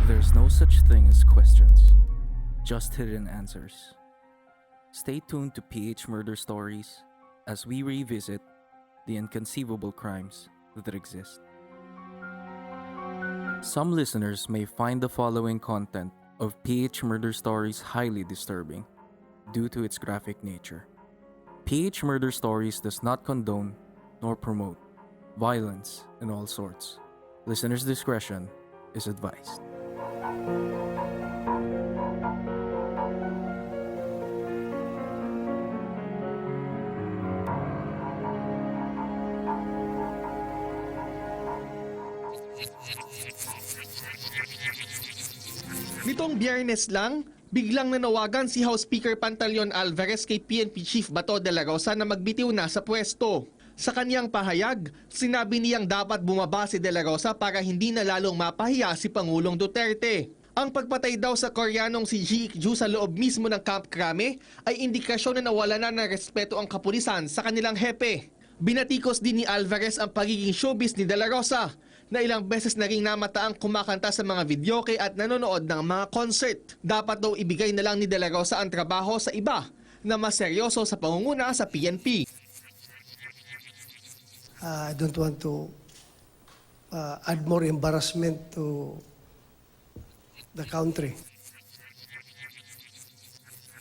There's no such thing as questions, just hidden answers. Stay tuned to PH Murder Stories as we revisit the inconceivable crimes that exist. Some listeners may find the following content of PH Murder Stories highly disturbing due to its graphic nature. PH Murder Stories does not condone nor promote violence in all sorts. Listeners' discretion is advised. Nitong Biyernes lang, biglang nanawagan si House Speaker Pantaleon Alvarez kay PNP Chief Bato Dela Rosa na magbitiw na sa pwesto. Sa kaniyang pahayag, sinabi niyang dapat bumaba si Dela Rosa para hindi na lalong mapahiya si Pangulong Duterte. Ang pagpatay daw sa Koreanong si Jee Ick-Joo sa loob mismo ng Camp Crame ay indikasyon na nawala na ng respeto ang kapulisan sa kanilang hepe. Binatikos din ni Alvarez ang pagiging showbiz ni Dela Rosa na ilang beses na ring namataang kumakanta sa mga videoke at nanonood ng mga concert. Dapat daw ibigay na lang ni Dela Rosa ang trabaho sa iba na mas seryoso sa pangunguna sa PNP. I don't want to add more embarrassment to the country.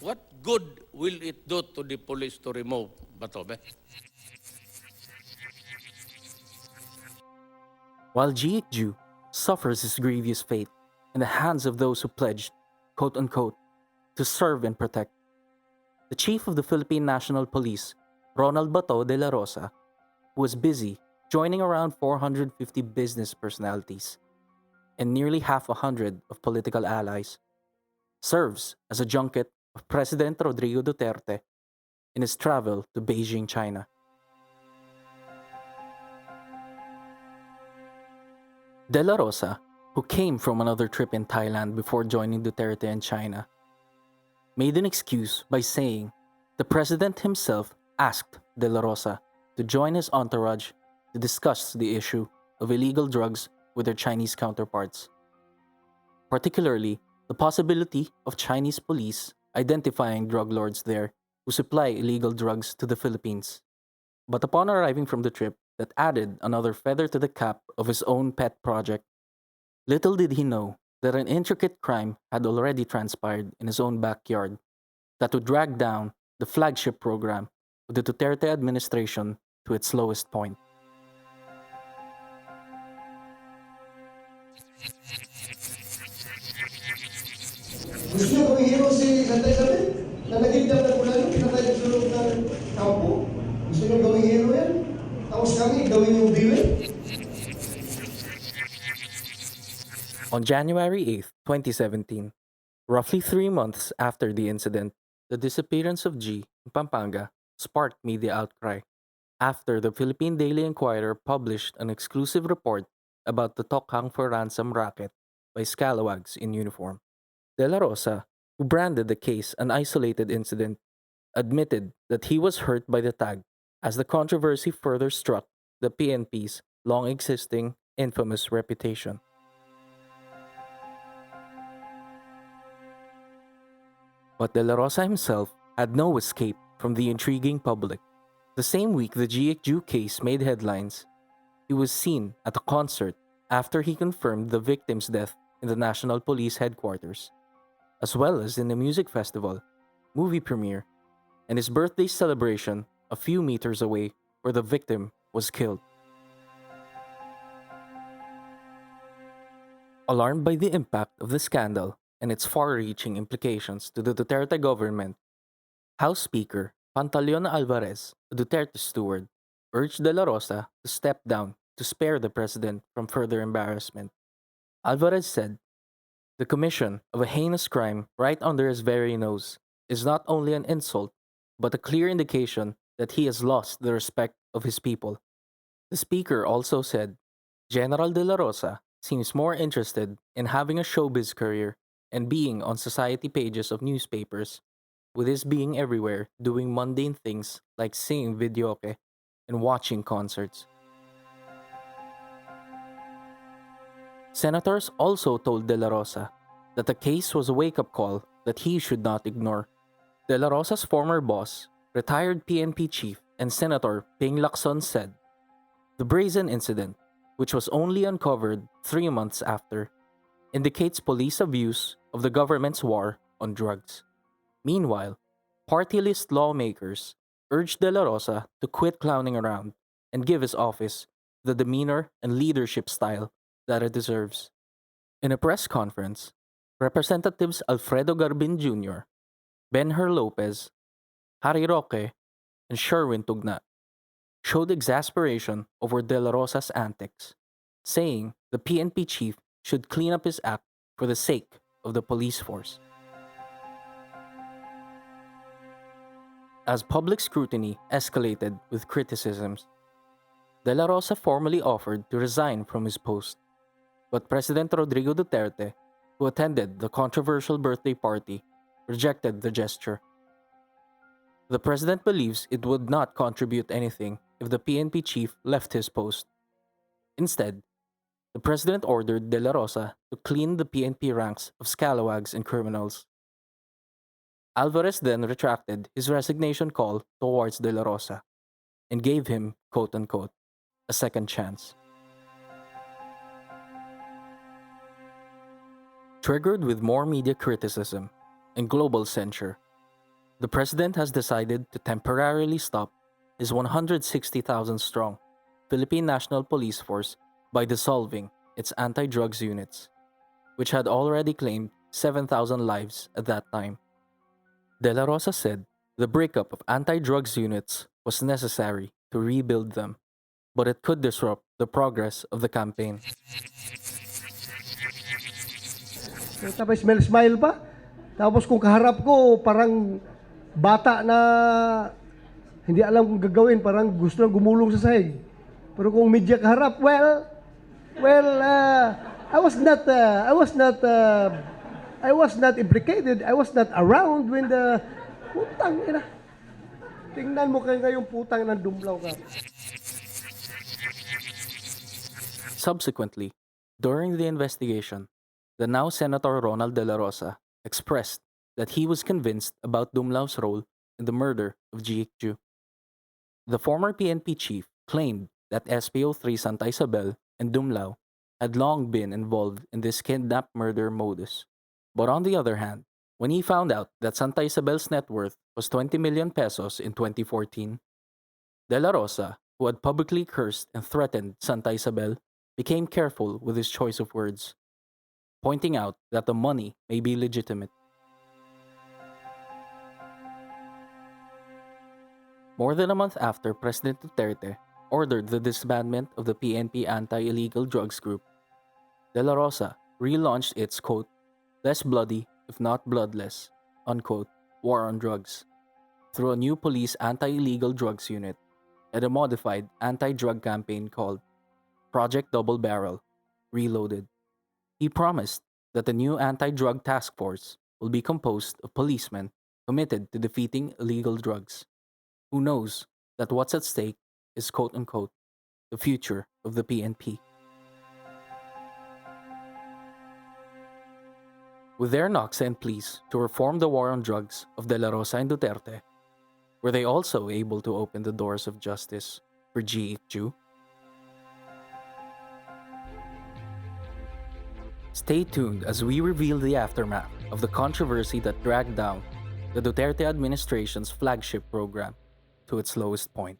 What good will it do to the police to remove Bato? While Jee Ick-Joo suffers his grievous fate in the hands of those who pledged, quote-unquote, to serve and protect, the chief of the Philippine National Police, Ronald Bato Dela Rosa, was busy joining around 450 business personalities and nearly half a hundred of political allies, serves as a junket of President Rodrigo Duterte in his travel to Beijing, China. Dela Rosa, who came from another trip in Thailand before joining Duterte in China, made an excuse by saying the president himself asked Dela Rosa to join his entourage to discuss the issue of illegal drugs with their Chinese counterparts, particularly the possibility of Chinese police identifying drug lords there who supply illegal drugs to the Philippines. But upon arriving from the trip, that added another feather to the cap of his own pet project. Little did he know that an intricate crime had already transpired in his own backyard that would drag down the flagship program of the Duterte administration to its lowest point. Gusto niyo kami hero si Santa Isabel? Na nagigdam na pula yung pinatay sa loob ng kampo? Gusto niyo gawing hero yan? Tapos kami gawin yung viewing? On January 8, 2017, roughly 3 months after the incident, the disappearance of Jee in Pampanga sparked media outcry after the Philippine Daily Inquirer published an exclusive report about the Tokhang for Ransom racket by scalawags in uniform. Dela Rosa, who branded the case an isolated incident, admitted that he was hurt by the tag as the controversy further struck the PNP's long-existing infamous reputation. But Dela Rosa himself had no escape from the intriguing public. The same week the Jee Ick-Joo case made headlines, he was seen at a concert after he confirmed the victim's death in the National Police Headquarters, as well as in a music festival, movie premiere, and his birthday celebration a few meters away where the victim was killed. Alarmed by the impact of the scandal and its far-reaching implications to the Duterte government, House Speaker Pantaleon Alvarez, a Duterte steward, urged Dela Rosa to step down to spare the president from further embarrassment. Alvarez said, "The commission of a heinous crime right under his very nose is not only an insult, but a clear indication that he has lost the respect of his people." The speaker also said, "General Dela Rosa seems more interested in having a showbiz career and being on society pages of newspapers, with his being everywhere doing mundane things like singing videoke and watching concerts." Senators also told Dela Rosa that the case was a wake-up call that he should not ignore. Dela Rosa's former boss, retired PNP chief and Senator Ping Lacson said, "The brazen incident, which was only uncovered 3 months after, indicates police abuse of the government's war on drugs." Meanwhile, party list lawmakers urged Dela Rosa to quit clowning around and give his office the demeanor and leadership style that it deserves. In a press conference, Representatives Alfredo Garbin Jr., Benher Lopez, Harry Roque, and Sherwin Tugna showed exasperation over Dela Rosa's antics, saying the PNP chief should clean up his act for the sake of the police force. As public scrutiny escalated with criticisms, Dela Rosa formally offered to resign from his post, but President Rodrigo Duterte, who attended the controversial birthday party, rejected the gesture. The president believes it would not contribute anything if the PNP chief left his post. Instead, the president ordered Dela Rosa to clean the PNP ranks of scalawags and criminals. Alvarez then retracted his resignation call towards Dela Rosa and gave him, quote-unquote, a second chance. Triggered with more media criticism and global censure, the president has decided to temporarily stop his 160,000-strong Philippine National Police Force by dissolving its anti-drugs units, which had already claimed 7,000 lives at that time. Dela Rosa said the breakup of anti-drugs units was necessary to rebuild them, but it could disrupt the progress of the campaign. Tapos smile pa. Tapos kung kaharap ko, parang bata na hindi alam kung gagawin, parang gusto lang gumulong sa sahig. Pero kung media kaharap, I was not implicated. I was not around when the putang ina. Tingnan mo kayo ngayong putang ng dumlaw ka. Subsequently, during the investigation, the now Senator Ronald Dela Rosa expressed that he was convinced about Dumlao's role in the murder of Jee Ick-Joo. The former PNP chief claimed that SPO3 Santa Isabel and Dumlao had long been involved in this kidnap murder modus. But on the other hand, when he found out that Santa Isabel's net worth was 20 million pesos in 2014, Dela Rosa, who had publicly cursed and threatened Santa Isabel, became careful with his choice of words, pointing out that the money may be legitimate. More than a month after President Duterte ordered the disbandment of the PNP anti-illegal drugs group, Dela Rosa relaunched its, quote, less bloody, if not bloodless, unquote, war on drugs, through a new police anti-illegal drugs unit and a modified anti-drug campaign called Project Double Barrel, Reloaded. He promised that the new anti-drug task force will be composed of policemen committed to defeating illegal drugs, who knows that what's at stake is, quote-unquote, the future of the PNP. With their knocks and pleas to reform the war on drugs of Dela Rosa and Duterte, were they also able to open the doors of justice for Jee Ick-Joo? Stay tuned as we reveal the aftermath of the controversy that dragged down the Duterte administration's flagship program to its lowest point.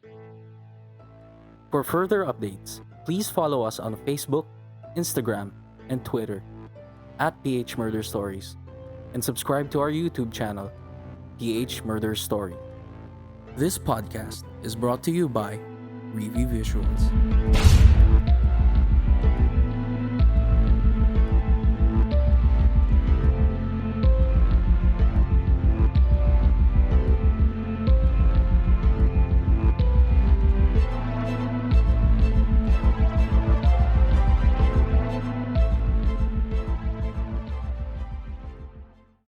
For further updates, please follow us on Facebook, Instagram, and Twitter at phmurderstories, and subscribe to our YouTube channel, phmurderstory. This podcast is brought to you by Review Visuals.